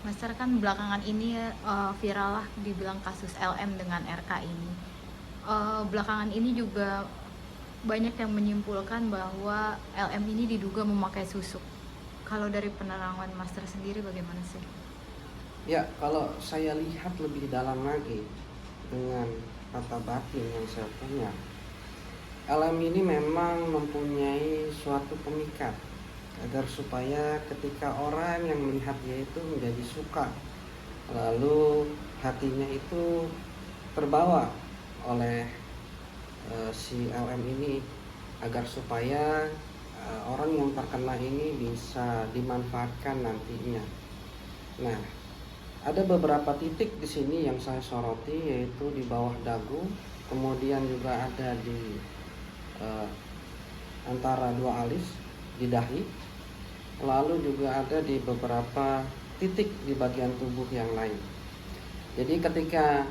Master kan belakangan ini viral lah dibilang kasus LM dengan RK ini. Belakangan ini juga banyak yang menyimpulkan bahwa LM ini diduga memakai susuk. Kalau dari penerangan Master sendiri bagaimana sih? Ya, kalau saya lihat lebih dalam lagi dengan kata batin yang saya punya, alam ini memang mempunyai suatu pemikat agar supaya ketika orang yang melihat dia itu menjadi suka, lalu hatinya itu terbawa oleh si LM ini agar supaya orang yang terkena ini bisa dimanfaatkan nantinya. Nah, ada beberapa titik di sini yang saya soroti, yaitu di bawah dagu, kemudian juga ada di eh, antara dua alis, di dahi, lalu juga ada di beberapa titik di bagian tubuh yang lain. Jadi ketika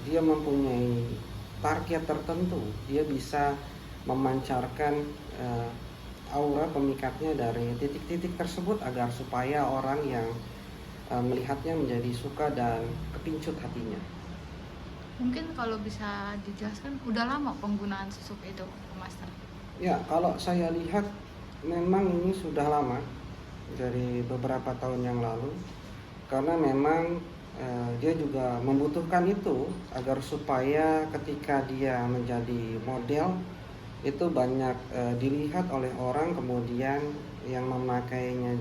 dia mempunyai target tertentu, dia bisa memancarkan eh, aura pemikatnya dari titik-titik tersebut agar supaya orang yang melihatnya menjadi suka dan kepincut hatinya. Mungkin kalau bisa dijelaskan, udah lama penggunaan susuk itu, Master? Ya, kalau saya lihat memang ini sudah lama, dari beberapa tahun yang lalu, karena memang dia juga membutuhkan itu agar supaya ketika dia menjadi model itu banyak dilihat oleh orang, kemudian yang memakainya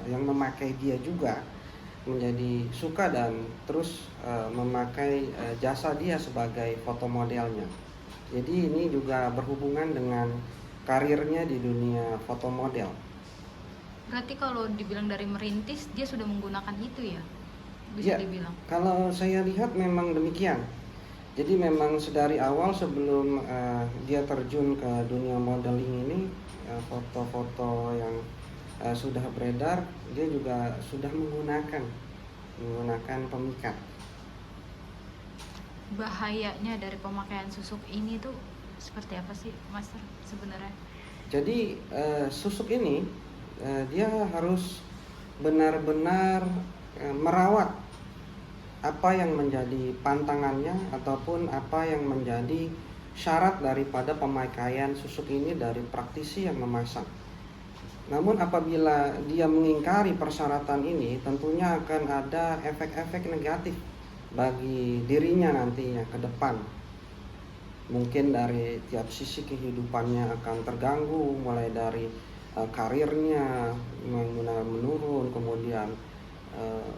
yang memakai dia juga menjadi suka dan terus memakai jasa dia sebagai foto modelnya. Jadi ini juga berhubungan dengan karirnya di dunia foto model. Berarti kalau dibilang dari merintis, dia sudah menggunakan itu ya? Bisa Ya, dibilang. kalau saya lihat memang demikian. Jadi memang sedari awal sebelum dia terjun ke dunia modeling ini, foto-foto yang sudah beredar, dia juga sudah menggunakan pemikat. Bahayanya dari pemakaian susuk ini tuh seperti apa sih, Master, sebenarnya? Jadi susuk ini dia harus benar-benar merawat apa yang menjadi pantangannya ataupun apa yang menjadi syarat daripada pemakaian susuk ini dari praktisi yang memasang. Namun apabila dia mengingkari persyaratan ini, tentunya akan ada efek-efek negatif bagi dirinya nantinya ke depan. Mungkin dari tiap sisi kehidupannya akan terganggu, mulai dari karirnya menurun, kemudian eh,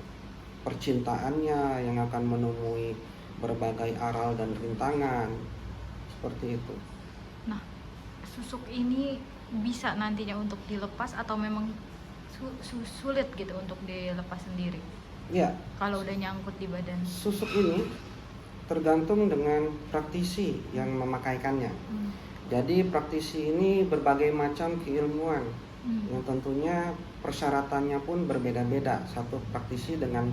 percintaannya yang akan menemui berbagai aral dan rintangan, seperti itu. Nah, susuk ini bisa nantinya untuk dilepas atau memang sulit gitu untuk dilepas sendiri Ya, kalau udah nyangkut di badan? susuk ini tergantung dengan praktisi yang memakaikannya. Jadi praktisi ini berbagai macam keilmuan yang tentunya persyaratannya pun berbeda-beda satu praktisi dengan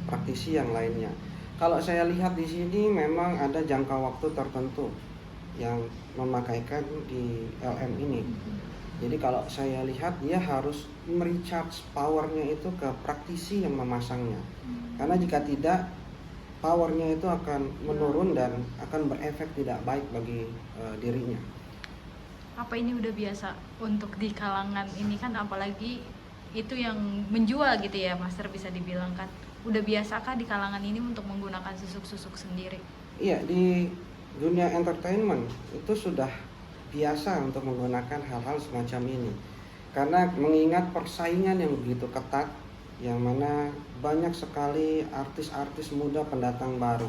praktisi yang lainnya. Kalau saya lihat di sini memang ada jangka waktu tertentu yang memakaikan di LM ini. Jadi kalau saya lihat dia harus merecharge powernya itu ke praktisi yang memasangnya. Karena jika tidak, powernya itu akan menurun dan akan berefek tidak baik bagi dirinya. Apa ini udah biasa untuk di kalangan ini kan, apalagi itu yang menjual gitu ya, Master, bisa dibilang kan udah biasakah di kalangan ini untuk menggunakan susuk-susuk sendiri? Iya, di dunia entertainment itu sudah biasa untuk menggunakan hal-hal semacam ini. Karena mengingat persaingan yang begitu ketat, yang mana banyak sekali artis-artis muda pendatang baru.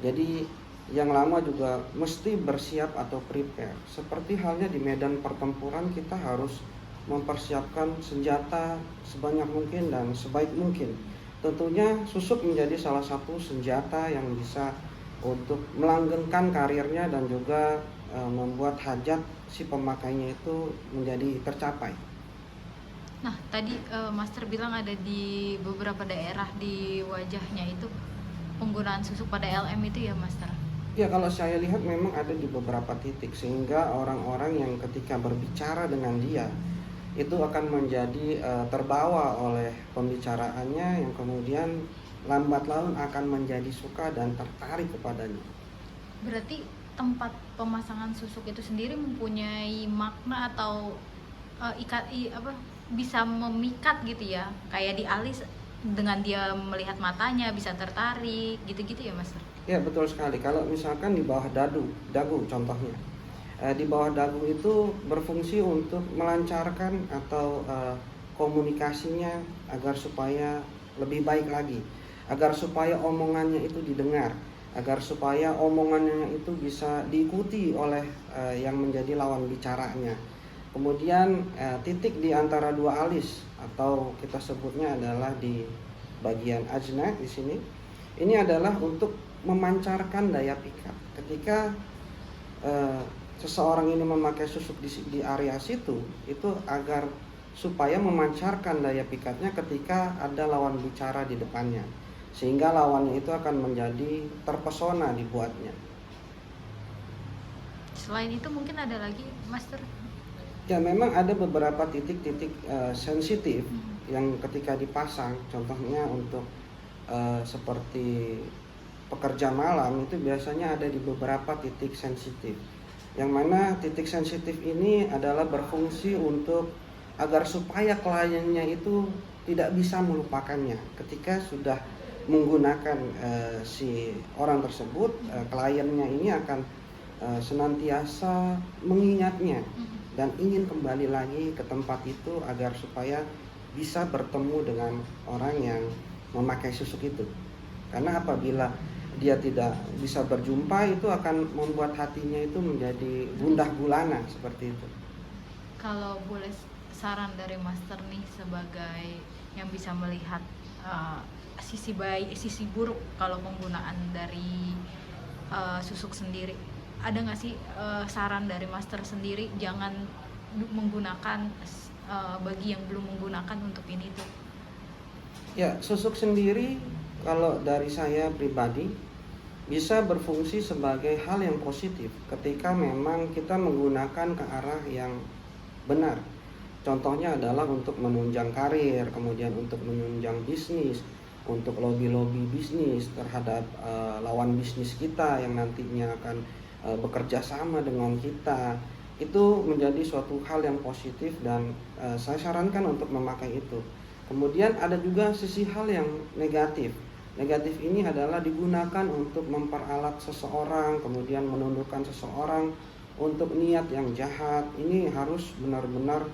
Jadi yang lama juga mesti bersiap atau prepare. Seperti halnya di medan pertempuran, kita harus mempersiapkan senjata sebanyak mungkin dan sebaik mungkin. Tentunya susuk menjadi salah satu senjata yang bisa untuk melanggengkan karirnya dan juga membuat hajat si pemakainya itu menjadi tercapai. Nah, tadi Master bilang ada di beberapa daerah di wajahnya itu penggunaan susuk pada LM itu ya, Master? Ya, kalau saya lihat memang ada di beberapa titik, sehingga orang-orang yang ketika berbicara dengan dia itu akan menjadi terbawa oleh pembicaraannya yang kemudian lambat laun akan menjadi suka dan tertarik kepadanya. Berarti tempat pemasangan susuk itu sendiri mempunyai makna atau bisa memikat gitu ya, kayak di alis dengan dia melihat matanya bisa tertarik gitu-gitu ya Mas? Ya betul sekali. Kalau misalkan di bawah dagu contohnya, di bawah dagu itu berfungsi untuk melancarkan atau komunikasinya agar supaya lebih baik lagi, agar supaya omongannya itu didengar, agar supaya omongannya itu bisa diikuti oleh yang menjadi lawan bicaranya. Kemudian titik di antara dua alis atau kita sebutnya adalah di bagian ajna di sini. Ini adalah untuk memancarkan daya pikat. Ketika seseorang ini memakai susuk di area situ, itu agar supaya memancarkan daya pikatnya ketika ada lawan bicara di depannya, sehingga lawannya itu akan menjadi terpesona dibuatnya. Selain itu mungkin ada lagi Master? Ya memang ada beberapa titik-titik sensitif yang ketika dipasang, contohnya untuk seperti pekerja malam itu biasanya ada di beberapa titik sensitif, yang mana titik sensitif ini adalah berfungsi untuk agar supaya kliennya itu tidak bisa melupakannya ketika sudah menggunakan si orang tersebut. Kliennya ini akan senantiasa mengingatnya dan ingin kembali lagi ke tempat itu agar supaya bisa bertemu dengan orang yang memakai susuk itu. Karena apabila dia tidak bisa berjumpa, itu akan membuat hatinya itu menjadi gundah gulana seperti itu. Kalau boleh saran dari Master nih sebagai yang bisa melihat sisi baik, sisi buruk kalau penggunaan dari susuk sendiri, ada nggak sih saran dari Master sendiri jangan menggunakan bagi yang belum menggunakan untuk ini tuh? Ya, susuk sendiri kalau dari saya pribadi bisa berfungsi sebagai hal yang positif ketika memang kita menggunakan ke arah yang benar. Contohnya adalah untuk menunjang karir, kemudian untuk menunjang bisnis, untuk lobby-lobby bisnis terhadap lawan bisnis kita yang nantinya akan bekerja sama dengan kita. Itu menjadi suatu hal yang positif dan saya sarankan untuk memakai itu. Kemudian ada juga sisi hal yang negatif. Negatif ini adalah digunakan untuk memperalat seseorang, kemudian menundukkan seseorang untuk niat yang jahat. Ini harus benar-benar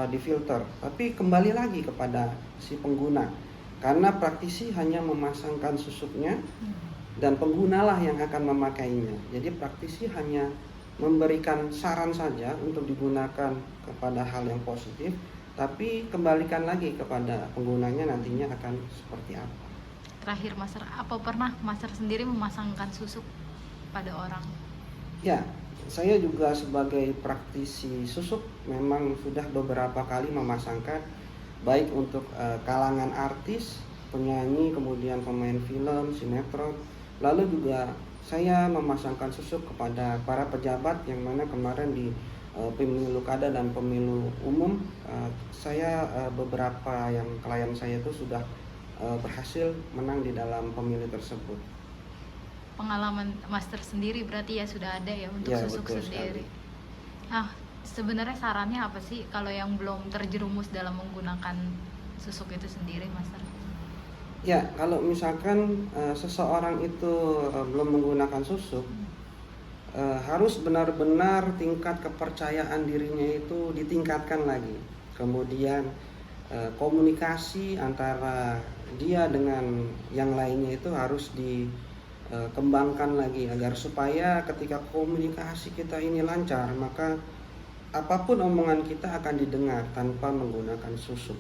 difilter. Tapi kembali lagi kepada si pengguna, karena praktisi hanya memasangkan susuknya dan penggunalah yang akan memakainya. Jadi praktisi hanya memberikan saran saja untuk digunakan kepada hal yang positif, tapi kembalikan lagi kepada penggunanya nantinya akan seperti apa. Terakhir Master, apa pernah Master sendiri memasangkan susuk pada orang? Ya, saya juga sebagai praktisi susuk memang sudah beberapa kali memasangkan, baik untuk kalangan artis, penyanyi, kemudian pemain film, sinetron. Lalu juga saya memasangkan susuk kepada para pejabat yang mana kemarin di pemilu kada dan pemilu umum, saya beberapa yang klien saya itu sudah berhasil menang di dalam pemilu tersebut. Pengalaman Master sendiri berarti ya sudah ada ya untuk Ya, susuk betul sendiri. sekali. Nah, sebenarnya sarannya apa sih kalau yang belum terjerumus dalam menggunakan susuk itu sendiri, Master? Ya, kalau misalkan seseorang itu belum menggunakan susuk, harus benar-benar tingkat kepercayaan dirinya itu ditingkatkan lagi. Kemudian komunikasi antara dia dengan yang lainnya itu harus dikembangkan lagi agar supaya ketika komunikasi kita ini lancar, maka apapun omongan kita akan didengar tanpa menggunakan susuk.